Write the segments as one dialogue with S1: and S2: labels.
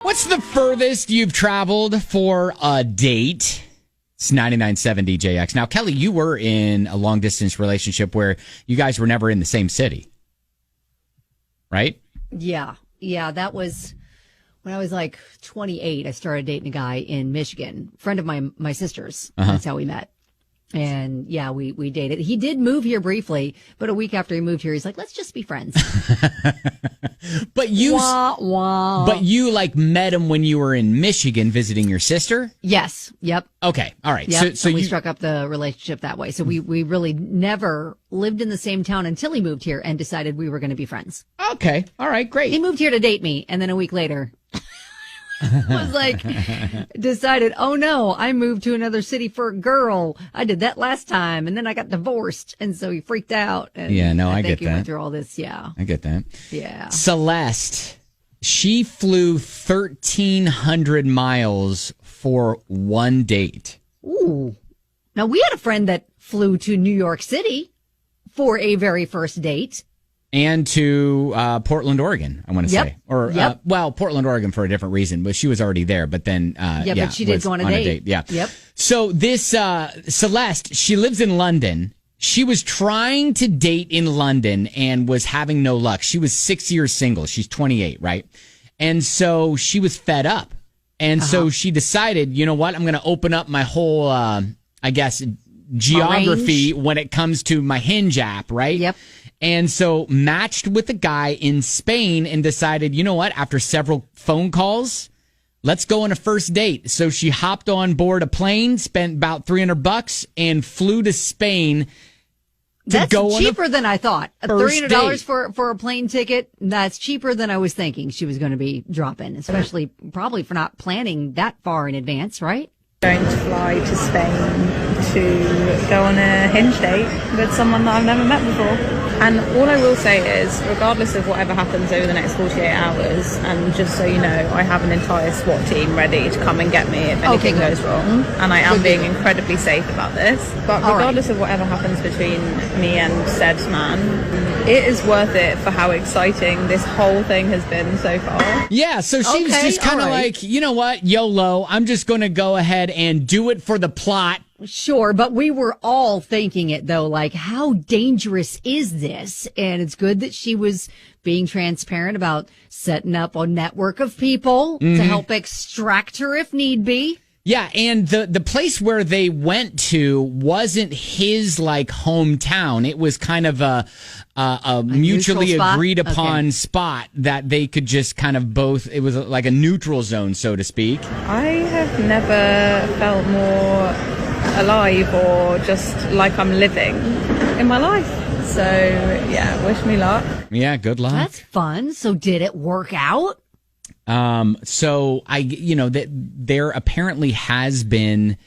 S1: What's the furthest you've traveled for a date? It's 99.7 DJX. Now, Kelly, you were in a long-distance relationship where you guys were never in the same city, right?
S2: Yeah, that was when I was like 28. I started dating a guy in Michigan, friend of my sister's. That's how we met. And yeah, we dated. He did move here briefly, but a week after he moved here, he's like, let's just be friends.
S1: But you,
S2: wah, wah.
S1: But you like met him when you were in Michigan visiting your sister?
S2: Yes. Yep.
S1: Okay. All right.
S2: Yep.
S1: So
S2: we
S1: you
S2: struck up the relationship that way. So we really never lived in the same town until he moved here and decided we were going to be friends.
S1: Okay. All right. Great.
S2: He moved here to date me. And then a week later, was like, decided, oh no, I moved to another city for a girl. I did that last time, and then I got divorced, and so he freaked out. And
S1: yeah, no, I
S2: think
S1: get
S2: he
S1: that.
S2: went through all this, yeah.
S1: I get that.
S2: Yeah.
S1: Celeste, she flew 1,300 miles for one date.
S2: Ooh. Now, we had a friend that flew to New York City for a very first date.
S1: And to Portland, Oregon, I want to say. Or,
S2: Yep.
S1: Portland, Oregon for a different reason, but she was already there. But then,
S2: but she did go on a date.
S1: Yeah.
S2: Yep.
S1: So this Celeste, she lives in London. She was trying to date in London and was having no luck. She was 6 years single. She's 28, right? And so she was fed up. And so she decided, you know what? I'm going to open up my whole, geography when it comes to my Hinge app, right?
S2: Yep.
S1: And so matched with a guy in Spain and decided, you know what, after several phone calls, let's go on a first date. So she hopped on board a plane, spent about $300 and flew to Spain.
S2: That's cheaper than I thought. $300
S1: date.
S2: for a plane ticket. That's cheaper than I was thinking she was going to be dropping, especially probably for not planning that far in advance, right?
S3: Going to fly to Spain to go on a Hinge date with someone that I've never met before. And all I will say is, regardless of whatever happens over the next 48 hours, and just so you know, I have an entire SWAT team ready to come and get me if anything goes wrong. And I am being incredibly safe about this. But regardless of whatever happens between me and said man, it is worth it for how exciting this whole thing has been so far.
S1: Yeah, so she was just kind of like, you know what, YOLO, I'm just going to go ahead and do it for the plot.
S2: Sure, but we were all thinking it, though, like, how dangerous is this? And it's good that she was being transparent about setting up a network of people to help extract her if need be.
S1: Yeah, and the place where they went to wasn't his, like, hometown. It was kind of a mutually agreed upon spot that they could just kind of both, it was like a neutral zone, so to speak.
S3: I have never felt more alive or just like I'm living in my life. So, yeah, wish me luck.
S1: Yeah, good luck.
S2: That's fun. So did it work out?
S1: So there apparently has been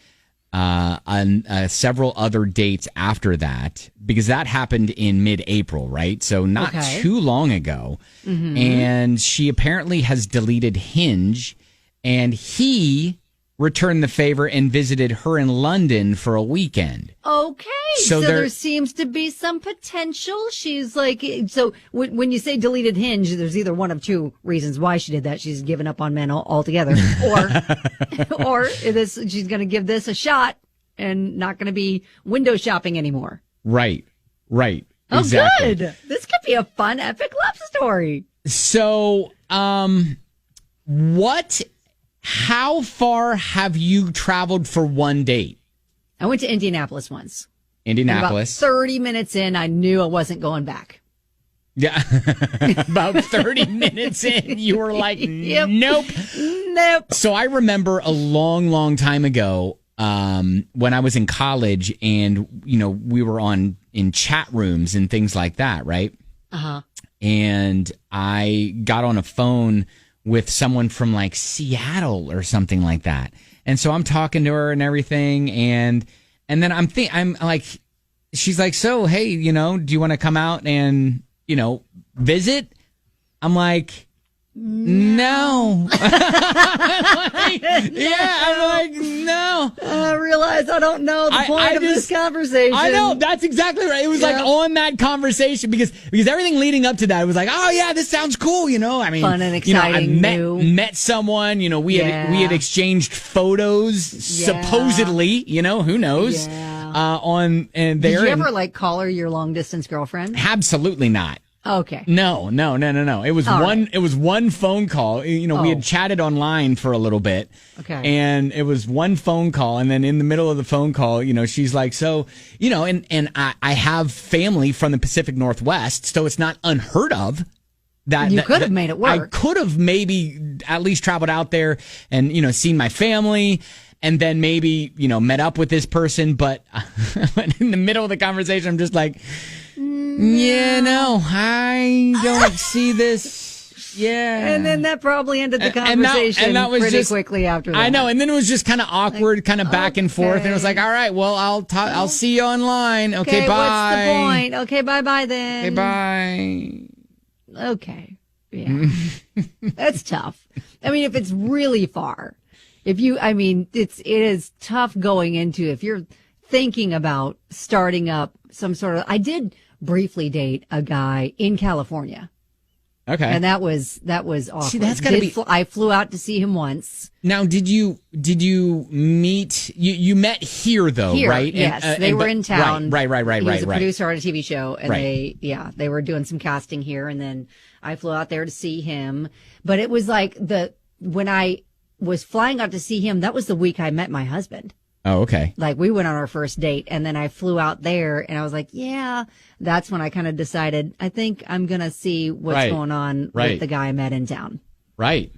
S1: several other dates after that, because that happened in mid-April, right? So not too long ago. Mm-hmm. And she apparently has deleted Hinge, and he returned the favor and visited her in London for a weekend.
S2: Okay, so there seems to be some potential. She's like, so when you say deleted Hinge, there's either one of two reasons why she did that. She's given up on men altogether, or she's going to give this a shot and not going to be window shopping anymore.
S1: Right.
S2: Oh,
S1: exactly.
S2: Good. This could be a fun, epic love story.
S1: So, how far have you traveled for one date?
S2: I went to Indianapolis once.
S1: Indianapolis.
S2: And about 30 minutes in, I knew I wasn't going back.
S1: Yeah. About 30 minutes in, you were like, nope. So I remember a long, long time ago, when I was in college and, we were in chat rooms and things like that, right?
S2: Uh-huh.
S1: And I got on a phone with someone from like Seattle or something like that. And so I'm talking to her and everything. And then I'm like, she's like, so, hey, do you want to come out and, visit? I'm like, No. I'm like, no.
S2: I realize I don't know the point of this conversation.
S1: I know, that's exactly right. It was like on that conversation because everything leading up to that, it was like, oh yeah, this sounds cool, I mean,
S2: fun and exciting.
S1: I met someone, we had exchanged photos, supposedly, who knows?
S2: Yeah.
S1: Did
S2: you ever call her your long distance girlfriend?
S1: Absolutely not.
S2: Okay.
S1: No. It was It was one phone call. We had chatted online for a little bit.
S2: Okay.
S1: And it was one phone call, and then in the middle of the phone call, she's like, so, and I have family from the Pacific Northwest, so it's not unheard of.
S2: You could have made it work.
S1: I could have maybe at least traveled out there and, seen my family. And then maybe, met up with this person. But in the middle of the conversation, I'm just like, yeah, no, I don't see this. Yeah.
S2: And then that probably ended the conversation
S1: and that was
S2: pretty
S1: just,
S2: quickly after that.
S1: I know. And then it was just kind of awkward, kind of back and forth. And it was like, all right, well, I'll see you online. Okay, bye.
S2: What's the point? Okay, bye then.
S1: Okay, bye.
S2: Okay. Yeah. That's tough. I mean, if it's really far. It is tough going into if you're thinking about starting up some sort of. I did briefly date a guy in California.
S1: Okay,
S2: and that was awkward.
S1: See, that's gotta be.
S2: I flew out to see him once.
S1: Now, did you meet? You met here though,
S2: here,
S1: right?
S2: Yes, they were in town.
S1: Right.
S2: He was a producer on a TV show, and they were doing some casting here, and then I flew out there to see him. But it was like when I was flying out to see him, that was the week I met my husband.
S1: Oh, okay.
S2: We went on our first date, and then I flew out there, and I was like, yeah, that's when I kind of decided, I think I'm going to see what's going on with the guy I met in town.
S1: Right.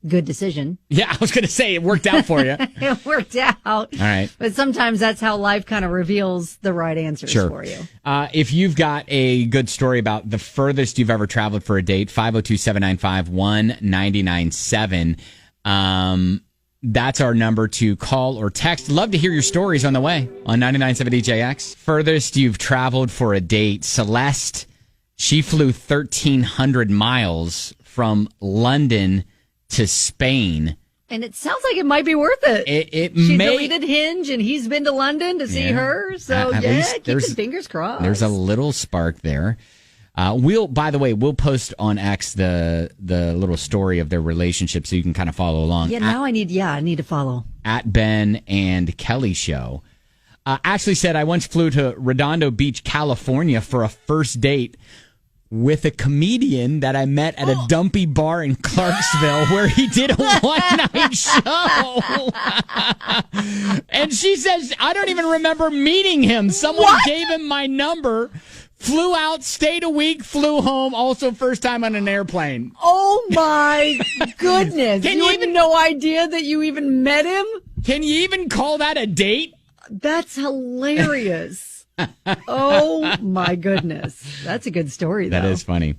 S2: Good decision.
S1: Yeah, I was going to say, it worked out for you.
S2: It worked out. All
S1: right.
S2: But sometimes that's how life kind of reveals the right answers for you.
S1: If you've got a good story about the furthest you've ever traveled for a date, 502-795-1997. That's our number to call or text. Love to hear your stories on the way on 99.7 DJX. Furthest you've traveled for a date. Celeste, she flew 1,300 miles from London to Spain.
S2: And it sounds like it might be worth it. She deleted Hinge, and he's been to London to see her. So, keep his fingers crossed.
S1: There's a little spark there. By the way, we'll post on X the little story of their relationship so you can kind of follow along.
S2: Yeah, now I need to follow.
S1: At Ben and Kelly Show. Ashley said, I once flew to Redondo Beach, California for a first date with a comedian that I met at a dumpy bar in Clarksville where he did a one-night show. And she says, I don't even remember meeting him. Someone gave him my number. Flew out, stayed a week, flew home. Also, first time on an airplane.
S2: Oh my goodness! You had no idea that you even met him.
S1: Can you even call that a date?
S2: That's hilarious. Oh my goodness, that's a good story. Though.
S1: That is funny.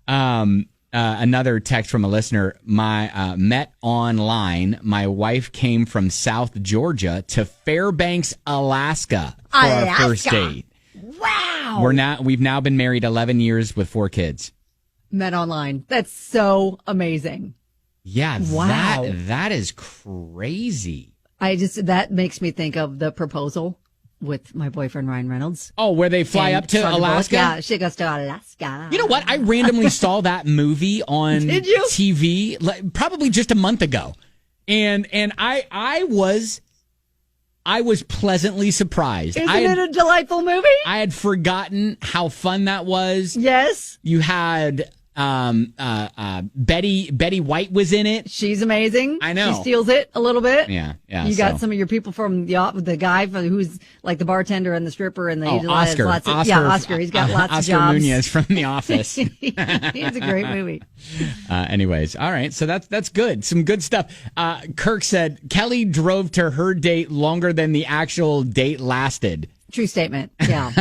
S1: Another text from a listener. Met online. My wife came from South Georgia to Fairbanks, Alaska for our first date.
S2: Wow.
S1: We've now been married 11 years with 4 kids.
S2: Met online. That's so amazing.
S1: Yeah. Wow. That is crazy.
S2: That makes me think of the proposal with my boyfriend, Ryan Reynolds.
S1: Oh, where they fly up to Alaska?
S2: Yeah, she goes to Alaska.
S1: You know what? I randomly saw that movie on TV probably just a month ago. And I was pleasantly surprised.
S2: Isn't it a delightful movie?
S1: I had forgotten how fun that was.
S2: Yes.
S1: You had Betty White was in it.
S2: She's amazing.
S1: I know.
S2: She steals it a little bit.
S1: Yeah.
S2: You got some of your people from the guy who's like the bartender and the stripper and
S1: Oscar.
S2: Oscar. He's got lots of jobs.
S1: Oscar Munoz from The Office.
S2: It's a great movie.
S1: Anyways, all right. So that's good. Some good stuff. Kirk said Kelly drove to her date longer than the actual date lasted.
S2: True statement. Yeah.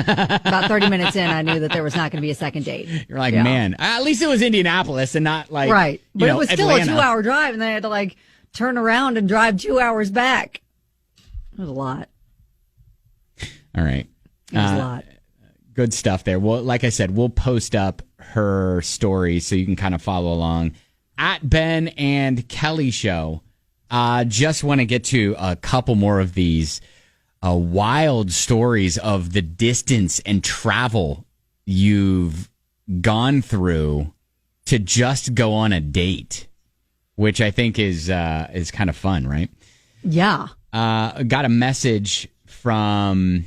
S2: About 30 minutes in, I knew that there was not going to be a second date.
S1: You're like, man, at least it was Indianapolis and not like,
S2: right. But it was still
S1: Atlanta.
S2: a 2-hour drive, and they had to turn around and drive 2 hours back. It was a lot.
S1: All right.
S2: It was a lot.
S1: Good stuff there. Well, like I said, we'll post up her story so you can kind of follow along. at Ben and Kelly Show. Just want to get to a couple more of these wild stories of the distance and travel you've gone through to just go on a date, which I think is kind of fun, right?
S2: Yeah.
S1: Got a message from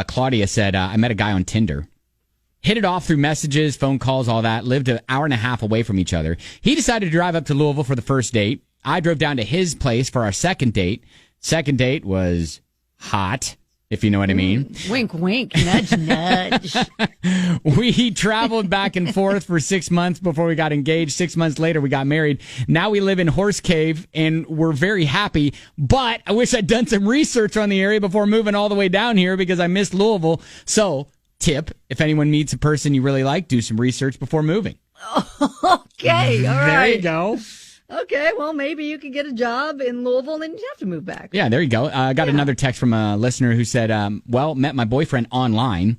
S1: Claudia, said, I met a guy on Tinder. Hit it off through messages, phone calls, all that. Lived an hour and a half away from each other. He decided to drive up to Louisville for the first date. I drove down to his place for our second date. Second date was hot, if you know what I mean.
S2: Wink, wink, nudge, nudge.
S1: We traveled back and forth for 6 months before we got engaged. 6 months later, we got married. Now we live in Horse Cave, and we're very happy. But I wish I'd done some research on the area before moving all the way down here because I missed Louisville. So, tip, if anyone meets a person you really like, do some research before moving.
S2: Okay, all right.
S1: There you go.
S2: Okay, well, maybe you could get a job in Louisville and you have to move back.
S1: Yeah, there you go. I got another text from a listener who said, met my boyfriend online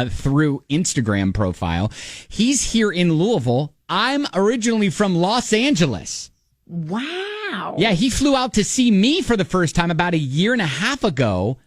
S1: through Instagram profile. He's here in Louisville. I'm originally from Los Angeles.
S2: Wow.
S1: Yeah, he flew out to see me for the first time about a year and a half ago.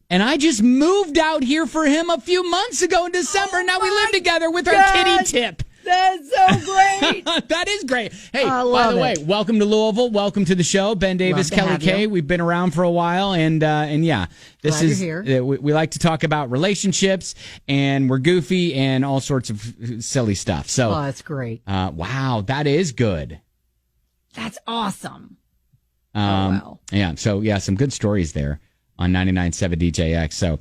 S1: And I just moved out here for him a few months ago in December. Now we live together with our kitty Tip.
S2: That's so great.
S1: That is great. Hey,
S2: I
S1: by
S2: love
S1: the way,
S2: it.
S1: welcome to Louisville. Welcome to the show. Ben Davis,
S2: Love to
S1: Kelly
S2: have
S1: Kay.
S2: you.
S1: We've been around for a while. And yeah, this
S2: Glad
S1: is,
S2: you're here.
S1: We like to talk about relationships, and we're goofy and all sorts of silly stuff. So,
S2: Oh, that's great.
S1: wow, that is good.
S2: That's awesome. Wow.
S1: Yeah. So, yeah, some good stories there on 99.7 DJX. So,